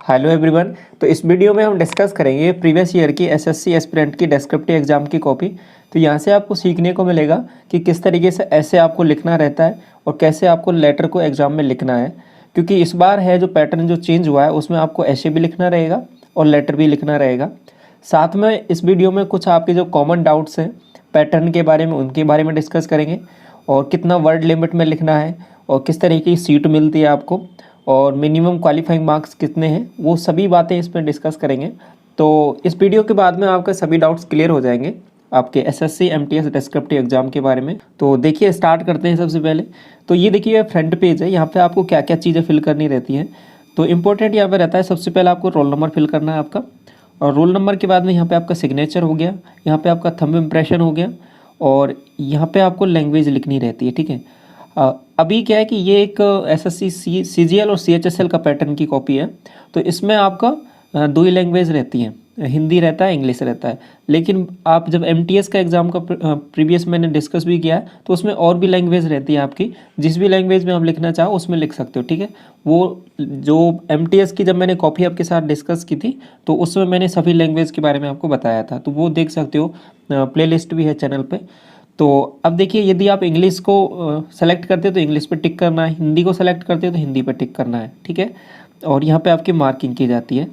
Hello everyone. तो इस video में हम डिस्कस करेंगे प्रीवियस ईयर की एसएससी एस्पिरेंट की डेस्क्रिप्टिव एग्जाम की कॉपी। तो यहाँ से आपको सीखने को मिलेगा कि किस तरीके से ऐसे आपको लिखना रहता है और कैसे आपको लेटर को एग्जाम में लिखना है, क्योंकि इस बार है जो पैटर्न जो चेंज हुआ है उसमें आपको ऐसे भी लिखना रहेगा और लेटर भी लिखना रहेगा। साथ में इस वीडियो में कुछ आपके जो कॉमन डाउट्स हैं पैटर्न के बारे में उनके बारे में डिस्कस करेंगे, और कितना वर्ड लिमिट में लिखना है और किस तरीके की सीट मिलती है आपको, और मिनिमम क्वालिफाइंग मार्क्स कितने हैं, वो सभी बातें इसमें डिस्कस करेंगे। तो इस वीडियो के बाद में आपके सभी डाउट्स क्लियर हो जाएंगे आपके एसएससी एमटीएस डेस्क्रिप्टिव एग्जाम के बारे में। तो देखिए स्टार्ट करते हैं। सबसे पहले तो ये देखिए फ्रंट पेज है, यहाँ पे आपको क्या क्या चीज़ें फिल करनी रहती हैं। तो इम्पोर्टेंट यहाँ पे रहता है, सबसे पहले आपको रोल नंबर फिल करना है आपका, और रोल नंबर के बाद में यहाँ पे आपका सिग्नेचर हो गया, यहाँ पे आपका थंब इम्प्रेशन हो गया, और यहाँ पे आपको लैंग्वेज लिखनी रहती है। ठीक है, अभी क्या है कि ये एक एसएससी सीजीएल और सीएचएसएल का पैटर्न की कॉपी है। तो इसमें आपका दो ही लैंग्वेज रहती हैं, हिंदी रहता है, इंग्लिश रहता है। लेकिन आप जब एमटीएस का एग्ज़ाम का प्रीवियस मैंने डिस्कस भी किया है, तो उसमें और भी लैंग्वेज रहती है आपकी, जिस भी लैंग्वेज में आप लिखना चाहो उसमें लिख सकते हो। ठीक है, वो जो एमटीएस की जब मैंने कॉपी आपके साथ डिस्कस की थी तो उसमें मैंने सभी लैंग्वेज के बारे में आपको बताया था, तो वो देख सकते हो, प्लेलिस्ट भी है चैनल पर। तो अब देखिए, यदि आप इंग्लिश को सेलेक्ट करते हो तो इंग्लिश पे टिक करना है, हिंदी को सेलेक्ट करते हो तो हिंदी पे टिक करना है। ठीक है, और यहाँ पे आपकी मार्किंग की जाती है।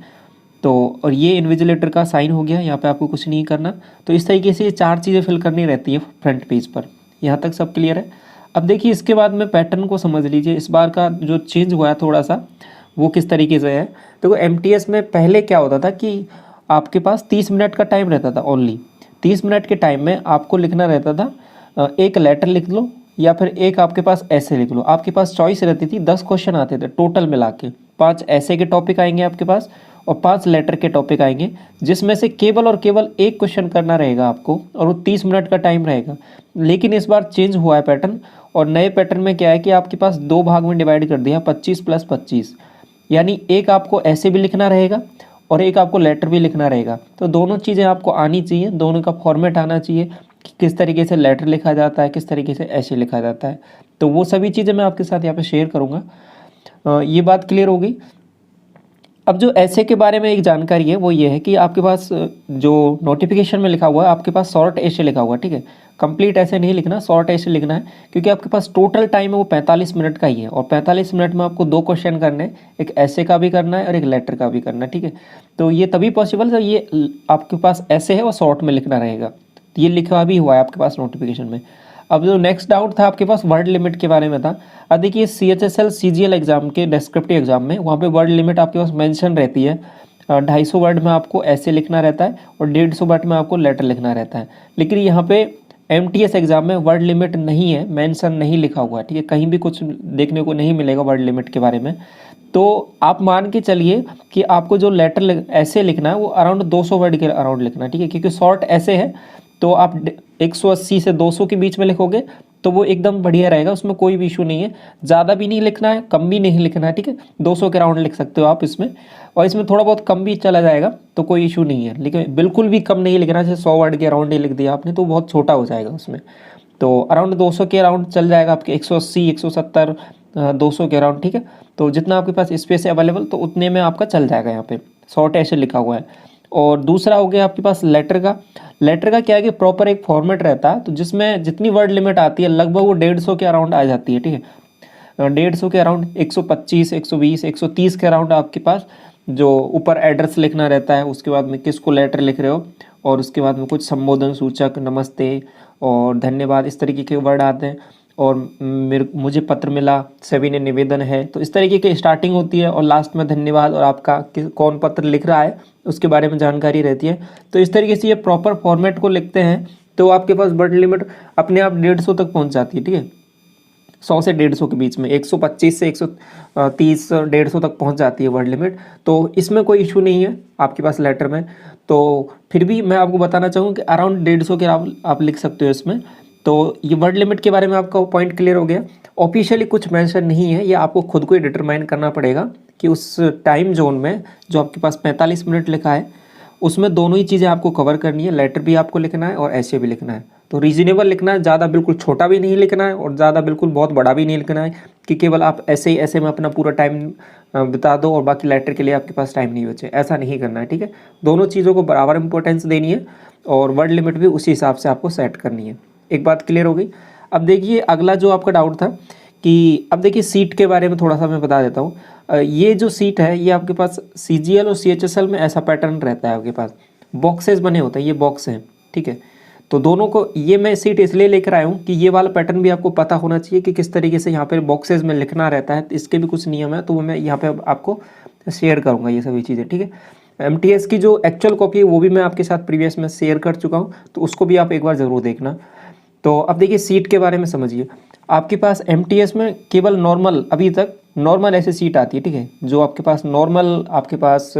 तो और ये इन्विजिलेटर का साइन हो गया, यहाँ पे आपको कुछ नहीं करना। तो इस तरीके से ये चार चीज़ें फिल करनी रहती है फ्रंट पेज पर। यहाँ तक सब क्लियर है। अब देखिए इसके बाद में पैटर्न को समझ लीजिए, इस बार का जो चेंज हुआ है थोड़ा सा वो किस तरीके से है। तो एमटीएस में पहले क्या होता था कि आपके पास 30 मिनट का टाइम रहता था, ओनली 30 मिनट के टाइम में आपको लिखना रहता था, एक लेटर लिख लो या फिर एक आपके पास ऐसे लिख लो। आपके पास चॉइस रहती थी, 10 क्वेश्चन आते थे टोटल मिला के, 5 ऐसे के टॉपिक आएंगे आपके पास और 5 लेटर के टॉपिक आएंगे, जिसमें से केवल और केवल एक क्वेश्चन करना रहेगा आपको, और वो 30 मिनट का टाइम रहेगा। लेकिन इस बार चेंज हुआ है पैटर्न, और नए पैटर्न में क्या है कि आपके पास 2 भाग में डिवाइड कर दिया, 25 + 25, यानी एक आपको ऐसे भी लिखना रहेगा और एक आपको लेटर भी लिखना रहेगा। तो दोनों चीज़ें आपको आनी चाहिए, दोनों का फॉर्मेट आना चाहिए कि किस तरीके से लेटर लिखा जाता है, किस तरीके से ऐसे लिखा जाता है। तो वो सभी चीज़ें मैं आपके साथ यहाँ पे शेयर करूँगा। ये बात क्लियर हो गई। अब जो ऐसे के बारे में एक जानकारी है वो ये है कि आपके पास जो नोटिफिकेशन में लिखा हुआ है, आपके पास शॉर्ट ऐसे लिखा हुआ है। ठीक है, कंप्लीट ऐसे नहीं लिखना, शॉर्ट ऐसे लिखना है, क्योंकि आपके पास टोटल टाइम है वो 45 मिनट का ही है, और 45 मिनट में आपको 2 क्वेश्चन करने हैं, एक ऐसे का भी करना है और एक लेटर का भी करना है। ठीक है, तो ये तभी पॉसिबल जब ये आपके पास ऐसे है और शॉर्ट में लिखना रहेगा। तो ये लिखा भी हुआ है आपके पास नोटिफिकेशन में। अब जो नेक्स्ट डाउट था आपके पास वर्ड लिमिट के बारे में था। अब देखिए सीएचएसएल सीजीएल एग्जाम के डेस्क्रिप्टिव एग्जाम में वहाँ पे वर्ड लिमिट आपके पास मेंशन रहती है, 250 वर्ड में आपको ऐसे लिखना रहता है और 150 वर्ड में आपको लेटर लिखना रहता है। लेकिन यहाँ पे एमटीएस एग्जाम में वर्ड लिमिट नहीं है, मेंशन नहीं लिखा हुआ है। ठीक है, कहीं भी कुछ देखने को नहीं मिलेगा वर्ड लिमिट के बारे में। तो आप मान के चलिए कि आपको जो लेटर ऐसे लिखना है वो अराउंड 200 वर्ड के अराउंड लिखना है। ठीक है, क्योंकि शॉर्ट ऐसे है तो आप 180 से 200 के बीच में लिखोगे तो वो एकदम बढ़िया रहेगा, उसमें कोई भी इशू नहीं है। ज़्यादा भी नहीं लिखना है, कम भी नहीं लिखना है। ठीक है, 200 के राउंड लिख सकते हो आप इसमें, और इसमें थोड़ा बहुत कम भी चला जाएगा तो कोई इशू नहीं है। लेकिन बिल्कुल भी कम नहीं लिखना, जैसे 100 वर्ड के अराउंड ही लिख दिया आपने तो बहुत छोटा हो जाएगा उसमें। तो अराउंड 200 के अराउंड चल जाएगा आपके, 180, 170, 200 के अराउंड। ठीक है, तो जितना आपके पास स्पेस है अवेलेबल तो उतने में आपका चल जाएगा। यहाँ पे शॉर्ट ऐसे लिखा हुआ है। और दूसरा हो गया आपके पास लेटर का। लेटर का क्या है कि प्रॉपर एक फॉर्मेट रहता है, तो जिसमें जितनी वर्ड लिमिट आती है लगभग वो 150 के अराउंड आ जाती है। ठीक है, 150 के अराउंड, 125, 120, 130 के अराउंड आपके पास जो ऊपर एड्रेस लिखना रहता है, उसके बाद में किसको लेटर लिख रहे हो, और उसके बाद में कुछ संबोधन सूचक, नमस्ते और धन्यवाद, इस तरीके के वर्ड आते हैं। और मुझे पत्र मिला, सभी ने निवेदन है, तो इस तरीके की स्टार्टिंग होती है, और लास्ट में धन्यवाद और आपका कौन पत्र लिख रहा है उसके बारे में जानकारी रहती है। तो इस तरीके से ये प्रॉपर फॉर्मेट को लिखते हैं तो आपके पास वर्ड लिमिट अपने आप 150 तक पहुंच जाती है। ठीक है, 100 से 150 के बीच में, 125 से 130, 150 तक पहुंच जाती है वर्ड लिमिट। तो इसमें कोई इशू नहीं है आपके पास लेटर में। तो फिर भी मैं आपको बताना चाहूँ कि अराउंड 150 के आप लिख सकते हो इसमें। तो ये वर्ड लिमिट के बारे में आपका पॉइंट क्लियर हो गया। ऑफिशियली कुछ मेंशन नहीं है, ये आपको खुद को ही डिटरमाइन करना पड़ेगा कि उस टाइम जोन में जो आपके पास 45 मिनट लिखा है उसमें दोनों ही चीज़ें आपको कवर करनी है, लेटर भी आपको लिखना है और ऐसे भी लिखना है। तो रीजनेबल लिखना है, ज़्यादा बिल्कुल छोटा भी नहीं लिखना है और ज़्यादा बिल्कुल बहुत बड़ा भी नहीं लिखना है कि केवल आप ऐसे ही ऐसे में अपना पूरा टाइम बिता दो और बाकी लेटर के लिए आपके पास टाइम नहीं बचे, ऐसा नहीं करना है। ठीक है, दोनों चीज़ों को बराबर इंपॉर्टेंस देनी है और वर्ड लिमिट भी उसी हिसाब से आपको सेट करनी है। एक बात क्लियर हो गई। अब देखिए अगला जो आपका डाउट था कि अब देखिए सीट के बारे में थोड़ा सा मैं बता देता हूँ। ये जो सीट है ये आपके पास CGL और CHSL में ऐसा पैटर्न रहता है, आपके पास बॉक्सेस बने होते हैं, ये बॉक्स हैं। ठीक है, तो दोनों को ये मैं सीट इसलिए लेकर आया हूँ कि ये वाला पैटर्न भी आपको पता होना चाहिए कि किस तरीके से यहाँ पे बॉक्सेस में लिखना रहता है। इसके भी कुछ नियम है, तो वो मैं यहाँ पे आपको शेयर करूँगा ये सभी चीज़ें। ठीक है, MTS की जो एक्चुअल कॉपी है वो भी मैं आपके साथ प्रीवियस में शेयर कर चुका हूँ, तो उसको भी आप एक बार ज़रूर देखना। तो अब देखिए सीट के बारे में समझिए। आपके पास MTS में केवल नॉर्मल, अभी तक नॉर्मल ऐसे सीट आती है। ठीक है, जो आपके पास नॉर्मल आपके पास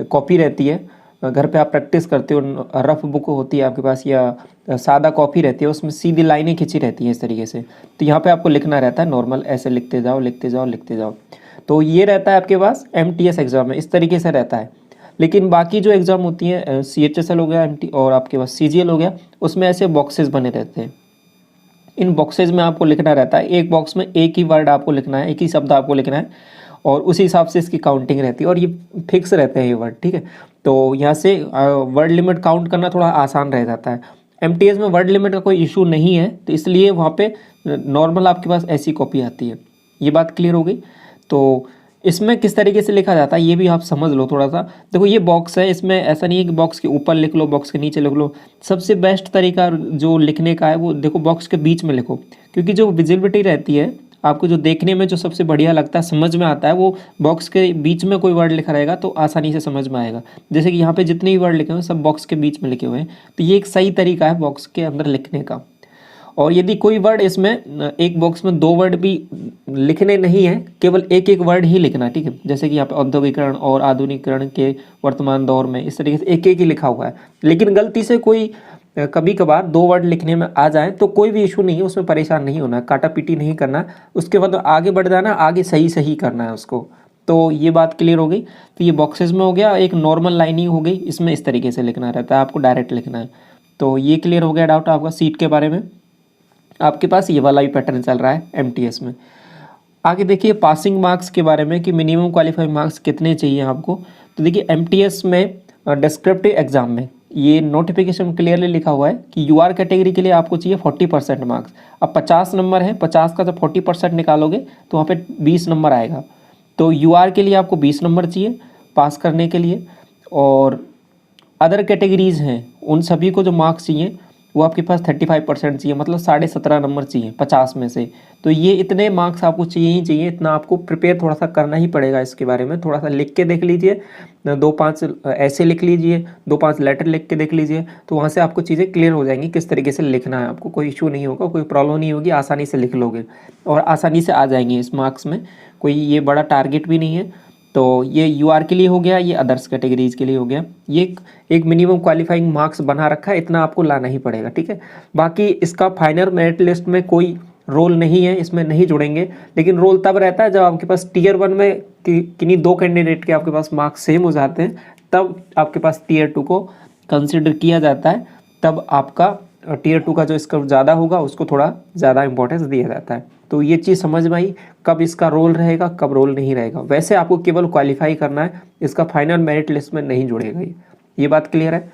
कॉपी रहती है, घर पे आप प्रैक्टिस करते हो, रफ बुक होती है आपके पास या सादा कॉपी रहती है, उसमें सीधी लाइनें खिंची रहती हैं इस तरीके से। तो यहाँ पे आपको लिखना रहता है नॉर्मल, ऐसे लिखते जाओ लिखते जाओ लिखते जाओ। तो ये रहता है आपके पास MTS एग्ज़ाम में, इस तरीके से रहता है। लेकिन बाकी जो एग्ज़ाम होती हैं CHSL हो गया MT और आपके पास CGL हो गया, उसमें ऐसे बॉक्सेस बने रहते हैं। इन बॉक्सेस में आपको लिखना रहता है, एक बॉक्स में एक ही वर्ड आपको लिखना है, एक ही शब्द आपको लिखना है और उसी हिसाब से इसकी काउंटिंग रहती है और ये फिक्स रहते हैं ये वर्ड। ठीक है, तो यहाँ से वर्ड लिमिट काउंट करना थोड़ा आसान रह जाता है। MTS में वर्ड लिमिट का कोई इशू नहीं है, तो इसलिए वहाँ पे नॉर्मल आपके पास ऐसी कॉपी आती है। ये बात क्लियर हो गई। तो इसमें किस तरीके से लिखा जाता है ये भी आप समझ लो थोड़ा सा। देखो ये बॉक्स है, इसमें ऐसा नहीं है कि बॉक्स के ऊपर लिख लो, बॉक्स के नीचे लिख लो। सबसे बेस्ट तरीका जो लिखने का है वो देखो बॉक्स के बीच में लिखो, क्योंकि जो विजिबिलिटी रहती है आपको, जो देखने में जो सबसे बढ़िया लगता है, समझ में आता है, वो बॉक्स के बीच में कोई वर्ड लिखा रहेगा तो आसानी से समझ में आएगा। जैसे कि यहाँ पे जितने भी वर्ड लिखे हुए हैं सब बॉक्स के बीच में लिखे हुए हैं, तो ये एक सही तरीका है बॉक्स के अंदर लिखने का। और यदि कोई वर्ड इसमें एक बॉक्स में दो वर्ड भी लिखने नहीं है, केवल एक एक वर्ड ही लिखना। ठीक है, जैसे कि यहाँ पे औद्योगिकरण और आधुनिकीकरण के वर्तमान दौर में, इस तरीके से एक एक ही लिखा हुआ है। लेकिन गलती से कोई कभी कभार दो वर्ड लिखने में आ जाए तो कोई भी इशू नहीं है, उसमें परेशान नहीं होना, काटा पीटी नहीं करना, उसके बाद आगे बढ़ जाना, आगे सही सही करना है उसको। तो ये बात क्लियर हो गई। तो ये बॉक्सेस में हो गया, एक नॉर्मल लाइनिंग हो गई, इसमें इस तरीके से लिखना रहता है, आपको डायरेक्ट लिखना है। तो ये क्लियर हो गया डाउट आपका सीट के बारे में। आपके पास ये वाला भी पैटर्न चल रहा है MTS में। आगे देखिए पासिंग मार्क्स के बारे में कि मिनिमम क्वालिफाइंग मार्क्स कितने चाहिए आपको। तो देखिए MTS में डिस्क्रिप्टिव एग्जाम में ये नोटिफिकेशन क्लियरली लिखा हुआ है कि UR कैटेगरी के लिए आपको चाहिए 40% मार्क्स। अब 50 नंबर है, 50 का जब 40% निकालोगे तो वहाँ पे 20 नंबर आएगा। तो UR के लिए आपको 20 नंबर चाहिए पास करने के लिए, और अदर कैटेगरीज़ हैं उन सभी को जो मार्क्स चाहिए वो आपके पास 35% चाहिए, मतलब 17.5 नंबर चाहिए 50 में से। तो ये इतने मार्क्स आपको चाहिए ही चाहिए, इतना आपको प्रिपेयर थोड़ा सा करना ही पड़ेगा। इसके बारे में थोड़ा सा लिख के देख लीजिए, 2-5 ऐसे लिख लीजिए, 2-5 लेटर लिख के देख लीजिए, तो वहाँ से आपको चीज़ें क्लियर हो जाएंगी किस तरीके से लिखना है। आपको कोई इशू नहीं होगा, कोई प्रॉब्लम नहीं होगी, आसानी से लिख लोगे और आसानी से आ जाएंगे इस मार्क्स में। कोई ये बड़ा टारगेट भी नहीं है। तो ये UR के लिए हो गया, ये अदर्स कैटेगरीज के लिए हो गया। ये एक मिनिमम क्वालिफाइंग मार्क्स बना रखा है, इतना आपको लाना ही पड़ेगा। ठीक है, बाकी इसका फाइनल मेरिट लिस्ट में कोई रोल नहीं है, इसमें नहीं जुड़ेंगे। लेकिन रोल तब रहता है जब आपके पास Tier 1 में किन्हीं दो कैंडिडेट के आपके पास मार्क्स सेम हो जाते हैं, तब आपके पास Tier 2 को कंसिडर किया जाता है। तब आपका Tier 2 का जो स्कोर ज़्यादा होगा उसको थोड़ा ज़्यादा इंपॉर्टेंस दिया जाता है। तो ये चीज़ समझ में आई, कब इसका रोल रहेगा कब रोल नहीं रहेगा। वैसे आपको केवल क्वालिफाई करना है, इसका फाइनल मेरिट लिस्ट में नहीं जुड़ेगा। ये बात क्लियर है।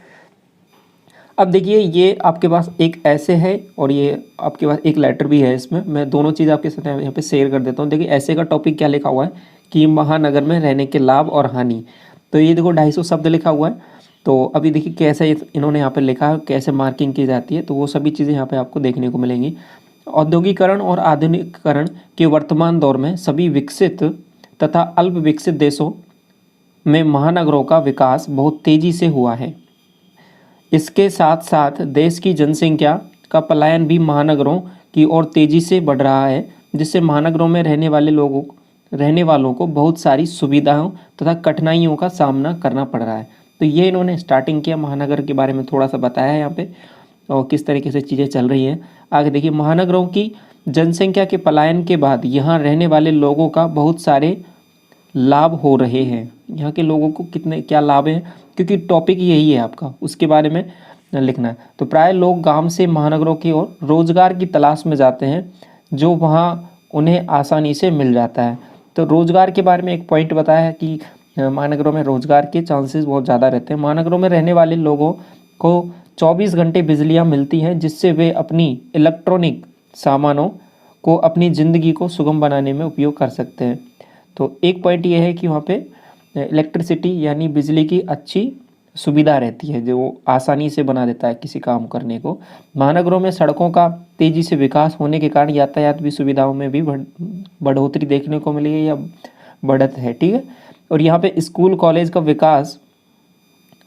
अब देखिए ये आपके पास एक ऐसे है और ये आपके पास एक लेटर भी है। इसमें मैं दोनों चीज़ आपके साथ यहाँ पे शेयर कर देता हूँ। देखिए ऐसे का टॉपिक क्या लिखा हुआ है कि महानगर में रहने के लाभ और हानि। तो ये देखो 250 शब्द लिखा हुआ है। तो अभी देखिए कैसे इन्होंने यहाँ पे लिखा है, कैसे मार्किंग की जाती है, तो वो सभी चीज़ें यहाँ पे आपको देखने को मिलेंगी। औद्योगिकरण और आधुनिकीकरण के वर्तमान दौर में सभी विकसित तथा अल्प विकसित देशों में महानगरों का विकास बहुत तेज़ी से हुआ है। इसके साथ साथ देश की जनसंख्या का पलायन भी महानगरों की ओर तेज़ी से बढ़ रहा है, जिससे महानगरों में रहने वालों को बहुत सारी सुविधाओं तथा कठिनाइयों का सामना करना पड़ रहा है। तो ये इन्होंने स्टार्टिंग किया, महानगर के बारे में थोड़ा सा बताया है यहाँ पे और किस तरीके से चीज़ें चल रही हैं। आगे देखिए महानगरों की जनसंख्या के पलायन के बाद यहाँ रहने वाले लोगों का बहुत सारे लाभ हो रहे हैं। यहाँ के लोगों को कितने क्या लाभ हैं, क्योंकि टॉपिक यही है आपका, उसके बारे में लिखना है। तो प्राय लोग गांव से महानगरों की ओर रोजगार की तलाश में जाते हैं, जो वहां उन्हें आसानी से मिल जाता है। तो रोजगार के बारे में एक पॉइंट बताया है कि महानगरों में रोजगार के चांसेस बहुत ज़्यादा रहते हैं। महानगरों में रहने वाले लोगों को 24 घंटे बिजलियाँ मिलती हैं, जिससे वे अपनी इलेक्ट्रॉनिक सामानों को अपनी ज़िंदगी को सुगम बनाने में उपयोग कर सकते हैं। तो एक पॉइंट ये है कि वहाँ पे इलेक्ट्रिसिटी यानी बिजली की अच्छी सुविधा रहती है, जो आसानी से बना देता है किसी काम करने को। महानगरों में सड़कों का तेज़ी से विकास होने के कारण यातायात भी सुविधाओं में भी बढ़ोतरी देखने को मिली है या बढ़त है, ठीक है। और यहाँ पे स्कूल कॉलेज का विकास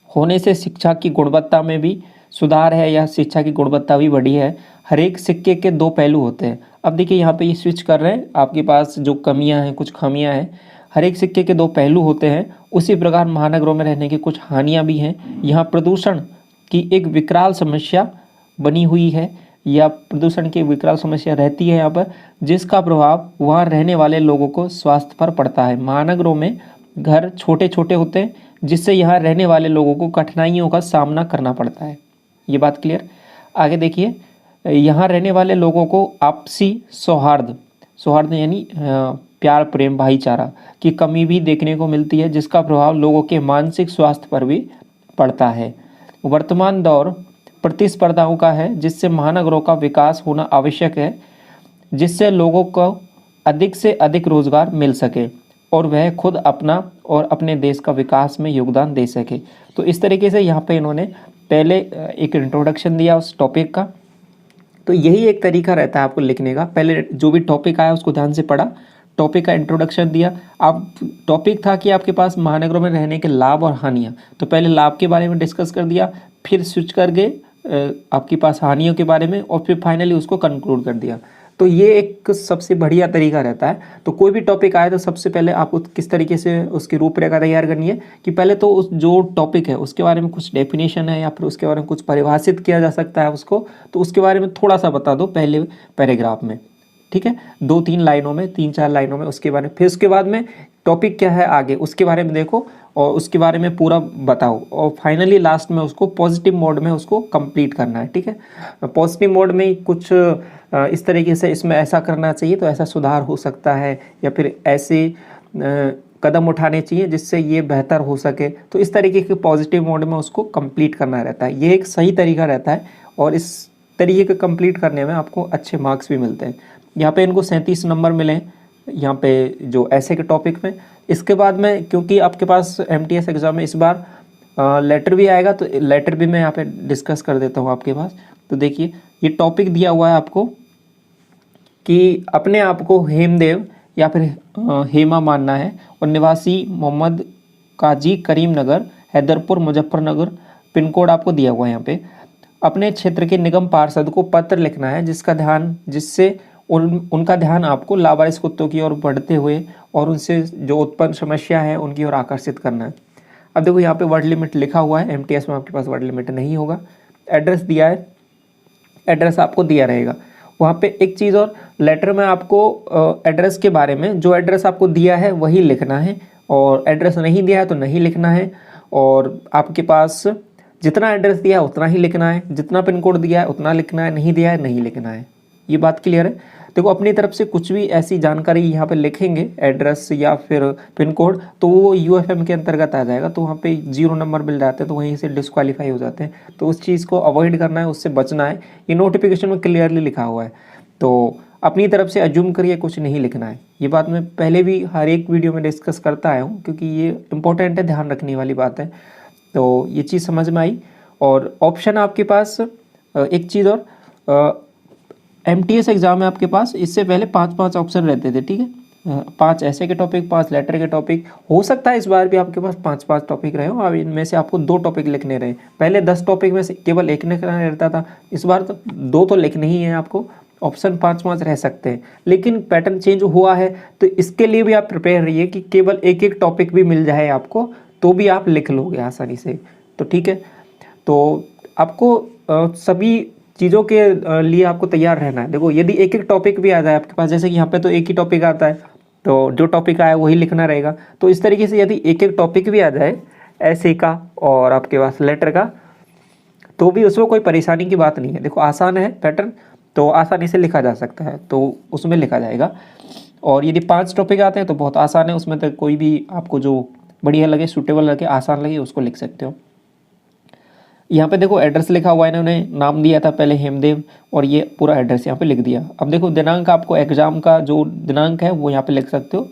होने से शिक्षा की गुणवत्ता में भी सुधार है या शिक्षा की गुणवत्ता भी बढ़ी है। हर एक सिक्के के दो पहलू होते हैं। अब देखिए यहाँ पे ये स्विच कर रहे हैं, आपके पास जो कमियां हैं, कुछ खामियां हैं। हर एक सिक्के के दो पहलू होते हैं, उसी प्रकार महानगरों में रहने की कुछ हानियां भी हैं। यहाँ प्रदूषण की एक विकराल समस्या बनी हुई है, या प्रदूषण की विकराल समस्या रहती है यहाँ पर, जिसका प्रभाव वहाँ रहने वाले लोगों को स्वास्थ्य पर पड़ता है। महानगरों में घर छोटे छोटे होते हैं, जिससे यहाँ रहने वाले लोगों को कठिनाइयों का सामना करना पड़ता है। ये बात क्लियर। आगे देखिए, यहाँ रहने वाले लोगों को आपसी सौहार्द यानी प्यार प्रेम भाईचारा की कमी भी देखने को मिलती है, जिसका प्रभाव लोगों के मानसिक स्वास्थ्य पर भी पड़ता है। वर्तमान दौर प्रतिस्पर्धाओं का है, जिससे महानगरों का विकास होना आवश्यक है, जिससे लोगों को अधिक से अधिक रोजगार मिल सके और वह खुद अपना और अपने देश का विकास में योगदान दे सके। तो इस तरीके से यहाँ पे इन्होंने पहले एक इंट्रोडक्शन दिया उस टॉपिक का। तो यही एक तरीका रहता है आपको लिखने का। पहले जो भी टॉपिक आया उसको ध्यान से पढ़ा, टॉपिक का इंट्रोडक्शन दिया। अब टॉपिक था कि आपके पास महानगरों में रहने के लाभ और हानियाँ, तो पहले लाभ के बारे में डिस्कस कर दिया, फिर स्विच कर गए आपके पास हानियों के बारे में, और फिर फाइनली उसको कंक्लूड कर दिया। तो ये एक सबसे बढ़िया तरीका रहता है। तो कोई भी टॉपिक आए तो सबसे पहले आपको किस तरीके से उसकी रूपरेखा तैयार करनी है कि पहले तो उस जो टॉपिक है उसके बारे में कुछ डेफिनेशन है या फिर उसके बारे में कुछ परिभाषित किया जा सकता है उसको, तो उसके बारे में थोड़ा सा बता दो पहले पैराग्राफ में, ठीक है, 2-3 लाइनों में, 3-4 लाइनों में उसके बारे में। फिर उसके बाद में टॉपिक क्या है आगे उसके बारे में देखो और उसके बारे में पूरा बताओ, और फाइनली लास्ट में उसको पॉजिटिव मोड में उसको कंप्लीट करना है, ठीक है। पॉजिटिव मोड में कुछ इस तरीके से इसमें ऐसा करना चाहिए तो ऐसा सुधार हो सकता है, या फिर ऐसे कदम उठाने चाहिए जिससे ये बेहतर हो सके। तो इस तरीके के पॉजिटिव मोड में उसको कंप्लीट करना रहता है। ये एक सही तरीका रहता है और इस तरीके के कंप्लीट करने में आपको अच्छे मार्क्स भी मिलते हैं। यहाँ पे इनको 37 नंबर मिले यहाँ पे जो ऐसे के टॉपिक में। इसके बाद में क्योंकि आपके पास MTS एग्ज़ाम में इस बार लेटर भी आएगा, तो लेटर भी मैं यहाँ पे डिस्कस कर देता हूँ आपके पास। तो देखिए ये टॉपिक दिया हुआ है आपको कि अपने आप को हेमदेव या फिर हेमा मानना है, और निवासी मोहम्मद काजी करीम नगर, हैदरपुर, मुजफ्फरनगर, पिन कोड आपको दिया हुआ है यहाँ पे। अपने क्षेत्र के निगम पार्षद को पत्र लिखना है जिससे उनका ध्यान आपको लावारिस कुत्तों की ओर बढ़ते हुए और उनसे जो उत्पन्न समस्या है उनकी ओर आकर्षित करना है। अब देखो यहाँ पे वर्ड लिमिट लिखा हुआ है, MTS में आपके पास वर्ड लिमिट नहीं होगा। एड्रेस दिया है, एड्रेस आपको दिया रहेगा वहाँ पे। एक चीज़ और, लेटर में आपको एड्रेस के बारे में जो एड्रेस आपको दिया है वही लिखना है, और एड्रेस नहीं दिया है तो नहीं लिखना है। और आपके पास जितना एड्रेस दिया है उतना ही लिखना है, जितना पिन कोड दिया है उतना लिखना है, नहीं दिया है नहीं लिखना है। ये बात क्लियर है। देखो अपनी तरफ से कुछ भी ऐसी जानकारी यहाँ पे लिखेंगे, एड्रेस या फिर पिन कोड, तो वो UFM के अंतर्गत आ जाएगा, तो वहाँ पे 0 नंबर मिल जाते हैं, तो वहीं से डिस्क्वालीफाई हो जाते हैं। तो उस चीज़ को अवॉइड करना है, उससे बचना है। ये नोटिफिकेशन में क्लियरली लिखा हुआ है, तो अपनी तरफ से अज्यूम करिए कुछ नहीं लिखना है। ये बात मैं पहले भी हर एक वीडियो में डिस्कस करता आया हूँ, क्योंकि ये इंपॉर्टेंट है, ध्यान रखने वाली बात है। तो ये चीज़ समझ में आई। और ऑप्शन आपके पास एक चीज़ और, MTS एग्ज़ाम में आपके पास इससे पहले 5-5 ऑप्शन रहते थे, ठीक है। 5 ऐसे के टॉपिक, 5 लेटर के टॉपिक। हो सकता है इस बार भी आपके पास 5-5 टॉपिक रहे हो, अब इनमें से आपको 2 टॉपिक लिखने रहे। पहले 10 टॉपिक में से केवल 1 लिखना रहता था, इस बार तो 2 तो लिखने ही है आपको। ऑप्शन 5-5 रह सकते हैं, लेकिन पैटर्न चेंज हुआ है, तो इसके लिए भी आप प्रिपेयर रहिए कि केवल 1-1 टॉपिक भी मिल जाए आपको तो भी आप लिख लोगे आसानी से। तो ठीक है, तो आपको सभी चीज़ों के लिए आपको तैयार रहना है। देखो यदि 1-1 टॉपिक भी आ जाए आपके पास, जैसे कि यहाँ पे तो 1 ही टॉपिक आता है, तो जो टॉपिक आया वही लिखना रहेगा। तो इस तरीके से यदि 1-1 टॉपिक भी आ जाए ऐसे का और आपके पास लेटर का, तो भी उसमें कोई परेशानी की बात नहीं है। देखो आसान है पैटर्न, तो आसानी से लिखा जा सकता है, तो उसमें लिखा जाएगा। और यदि 5 टॉपिक आते हैं तो बहुत आसान है, उसमें तो कोई भी आपको जो बढ़िया लगे, सूटेबल लगे, आसान लगे, उसको लिख सकते हो। यहाँ पे देखो एड्रेस लिखा हुआ है, इन्होंने नाम दिया था पहले हेमदेव, और ये पूरा एड्रेस यहाँ पे लिख दिया। अब देखो दिनांक, आपको एग्जाम का जो दिनांक है वो यहाँ पे लिख सकते हो,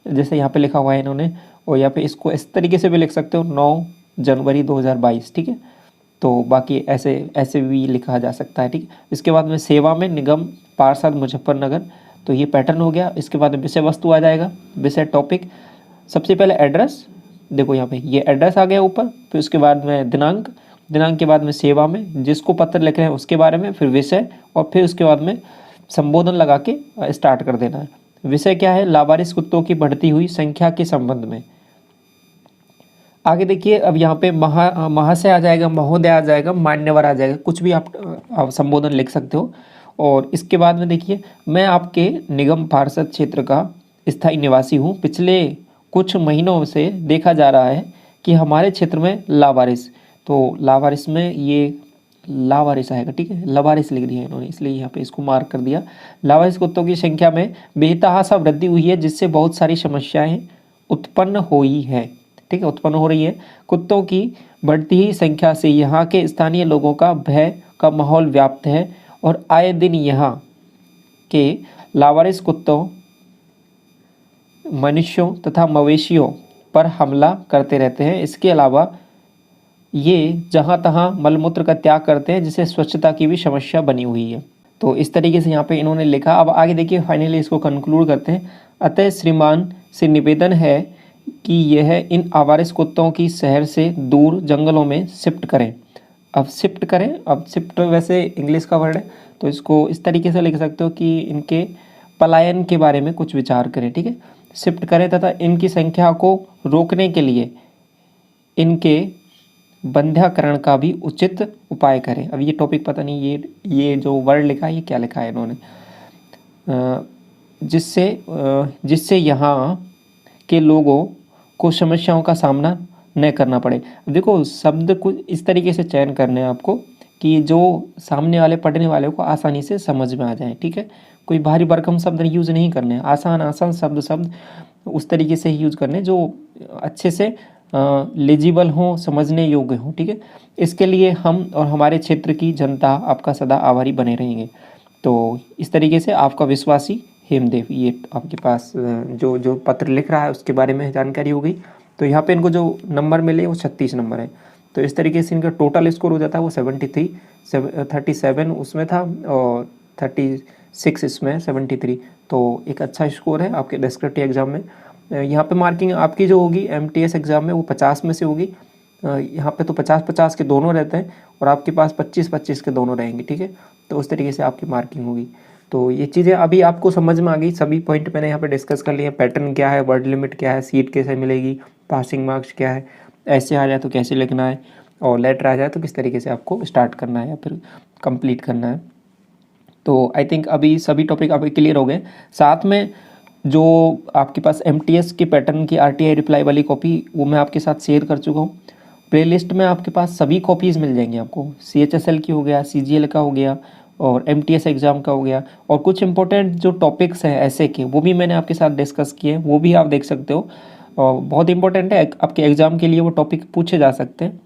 जैसे यहाँ पे लिखा हुआ है इन्होंने। और यहाँ पे इसको इस तरीके से भी लिख सकते हो 9 जनवरी 2022, ठीक है। तो बाकी ऐसे ऐसे भी लिखा जा सकता है, ठीक है। इसके बाद में सेवा में निगम पार्षद मुजफ्फरनगर, तो ये पैटर्न हो गया। इसके बाद विषय वस्तु आ जाएगा, विषय टॉपिक। सबसे पहले एड्रेस, देखो यहाँ पे ये एड्रेस आ गया ऊपर, फिर उसके बाद में दिनांक, दिनांक के बाद में सेवा में जिसको पत्र लिख रहे हैं उसके बारे में, फिर विषय, और फिर उसके बाद में संबोधन लगा के स्टार्ट कर देना है। विषय क्या है, लावारिस कुत्तों की बढ़ती हुई संख्या के संबंध में। आगे देखिए, अब यहाँ पे महाशय आ जाएगा, महोदय आ जाएगा, मान्यवर आ जाएगा, कुछ भी आप संबोधन लिख सकते हो। और इसके बाद में देखिए, मैं आपके निगम पार्षद क्षेत्र का स्थायी निवासी हूँ। पिछले कुछ महीनों से देखा जा रहा है कि हमारे क्षेत्र में लावारिस, तो लावारिस में ये लावारिस आएगा, ठीक है, लवारिस लिख दिया इन्होंने, इसलिए यहाँ पे इसको मार्क कर दिया। लावारिस कुत्तों की संख्या में बेतहाशा वृद्धि हुई है, जिससे बहुत सारी समस्याएं उत्पन्न हुई है, ठीक है, उत्पन्न हो रही है। कुत्तों की बढ़ती ही संख्या से यहाँ के स्थानीय लोगों का भय का माहौल व्याप्त है, और आए दिन यहाँ के लावारिस कुत्तों मनुष्यों तथा मवेशियों पर हमला करते रहते हैं। इसके अलावा ये जहाँ तहाँ मलमूत्र का त्याग करते हैं, जिससे स्वच्छता की भी समस्या बनी हुई है। तो इस तरीके से यहाँ पे इन्होंने लिखा। अब आगे देखिए, फाइनली इसको कंक्लूड करते हैं। अतः श्रीमान से निवेदन है कि यह इन आवारिस कुत्तों की शहर से दूर जंगलों में शिफ्ट करें। अब शिफ्ट करें, अब शिफ्ट वैसे इंग्लिश का वर्ड है, तो इसको इस तरीके से लिख सकते हो कि इनके पलायन के बारे में कुछ विचार करें, ठीक है, शिफ्ट करें, तथा इनकी संख्या को रोकने के लिए इनके बंध्याकरण का भी उचित उपाय करें। अब ये टॉपिक पता नहीं, ये जो वर्ड लिखा है ये क्या लिखा है इन्होंने, जिससे यहाँ के लोगों को समस्याओं का सामना न करना पड़े। देखो शब्द कुछ इस तरीके से चयन करने हैं आपको कि जो सामने वाले पढ़ने वाले को आसानी से समझ में आ जाए, ठीक है। कोई भारी भरकम शब्द यूज़ नहीं करने हैं, आसान आसान शब्द उस तरीके से ही यूज़ करने जो अच्छे से लेजिबल हों, समझने योग्य हों, ठीक है। इसके लिए हम और हमारे क्षेत्र की जनता आपका सदा आभारी बने रहेंगे। तो इस तरीके से आपका विश्वासी हेमदेव, ये आपके पास जो पत्र लिख रहा है उसके बारे में जानकारी हो गई। तो यहाँ पे इनको जो नंबर मिले वो 36 नंबर है। तो इस तरीके से इनका टोटल स्कोर हो जाता है वो 37 उसमें था, और 36 इसमें 73। तो एक अच्छा स्कोर है आपके डिस्क्रिप्टिव एग्जाम में। यहाँ पे मार्किंग आपकी जो होगी MTS एग्ज़ाम में वो 50 में से होगी। यहाँ पे तो 50-50 के दोनों रहते हैं, और आपके पास 25-25 के दोनों रहेंगे, ठीक है। तो उस तरीके से आपकी मार्किंग होगी। तो ये चीज़ें अभी आपको समझ में आ गई, सभी पॉइंट मैंने यहाँ पे डिस्कस कर लिए। पैटर्न क्या है, वर्ड लिमिट क्या है, सीट कैसे मिलेगी, पासिंग मार्क्स क्या है, ऐसे आ जाए तो कैसे लिखना है, और लेटर आ जाए तो किस तरीके से आपको स्टार्ट करना है या फिर कंप्लीट करना है। तो आई थिंक अभी सभी टॉपिक आपके क्लियर हो गए। साथ में जो आपके पास MTS के पैटर्न की RTI रिप्लाई वाली कॉपी वो मैं आपके साथ शेयर कर चुका हूँ। प्लेलिस्ट में आपके पास सभी कॉपीज़ मिल जाएंगी आपको, CHSL की हो गया, CGL का हो गया, और MTS एग्ज़ाम का हो गया, और कुछ इंपॉर्टेंट जो टॉपिक्स हैं ऐसे के वो भी मैंने आपके साथ डिस्कस किए हैं, वो भी आप देख सकते हो। और बहुत इंपॉर्टेंट है आपके एग्ज़ाम के लिए, वो टॉपिक पूछे जा सकते हैं।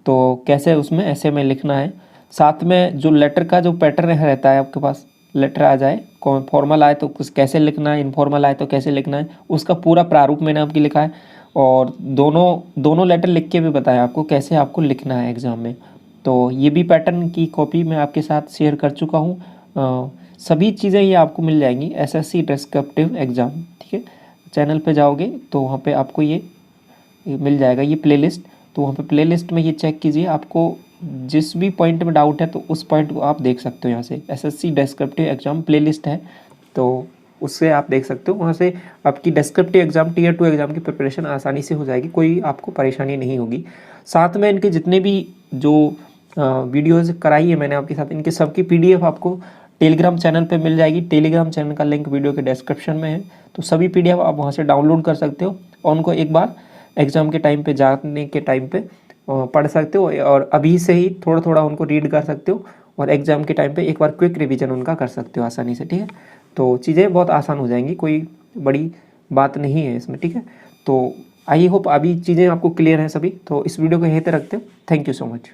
तो कैसे उसमें ऐसे में लिखना है। साथ में जो लेटर का जो पैटर्न रहता है आपके पास, लेटर आ जाए, कौन फॉर्मल आए तो कुछ कैसे लिखना है, इनफॉर्मल आए तो कैसे लिखना है, उसका पूरा प्रारूप मैंने आपकी लिखा है। और दोनों लेटर लिख के भी बताया आपको कैसे आपको लिखना है एग्ज़ाम में। तो ये भी पैटर्न की कॉपी मैं आपके साथ शेयर कर चुका हूँ। सभी चीज़ें ये आपको मिल जाएंगी SSC डिस्क्रिप्टिव एग्ज़ाम, ठीक है। चैनल पे जाओगे तो वहाँ पे आपको ये मिल जाएगा ये प्लेलिस्ट। तो वहाँ पे प्लेलिस्ट में ये चेक कीजिए, आपको जिस भी पॉइंट में डाउट है तो उस पॉइंट को आप देख सकते हो। यहाँ से SSC डिस्क्रिप्टिव एग्ज़ाम प्लेलिस्ट है, तो उससे आप देख सकते हो। वहाँ से आपकी डिस्क्रिप्टिव एग्ज़ाम Tier 2 एग्ज़ाम की प्रिपरेशन आसानी से हो जाएगी, कोई आपको परेशानी नहीं होगी। साथ में इनके जितने भी जो वीडियोज़ कराई है मैंने आपके साथ, इनके सबकी PDF आपको टेलीग्राम चैनल पे मिल जाएगी। टेलीग्राम चैनल का लिंक वीडियो के डिस्क्रिप्शन में है, तो सभी PDF आप वहाँ से डाउनलोड कर सकते हो, और उनको एक बार एग्ज़ाम के टाइम पे, जाने के टाइम पे पढ़ सकते हो और अभी से ही थोड़ा थोड़ा उनको रीड कर सकते हो और एग्ज़ाम के टाइम पे एक बार क्विक रिवीजन उनका कर सकते हो आसानी से, ठीक है। तो चीज़ें बहुत आसान हो जाएंगी, कोई बड़ी बात नहीं है इसमें, ठीक है। तो आई होप अभी चीज़ें आपको क्लियर हैं सभी। तो इस वीडियो को यहीं तक रखते हो। Thank you so much.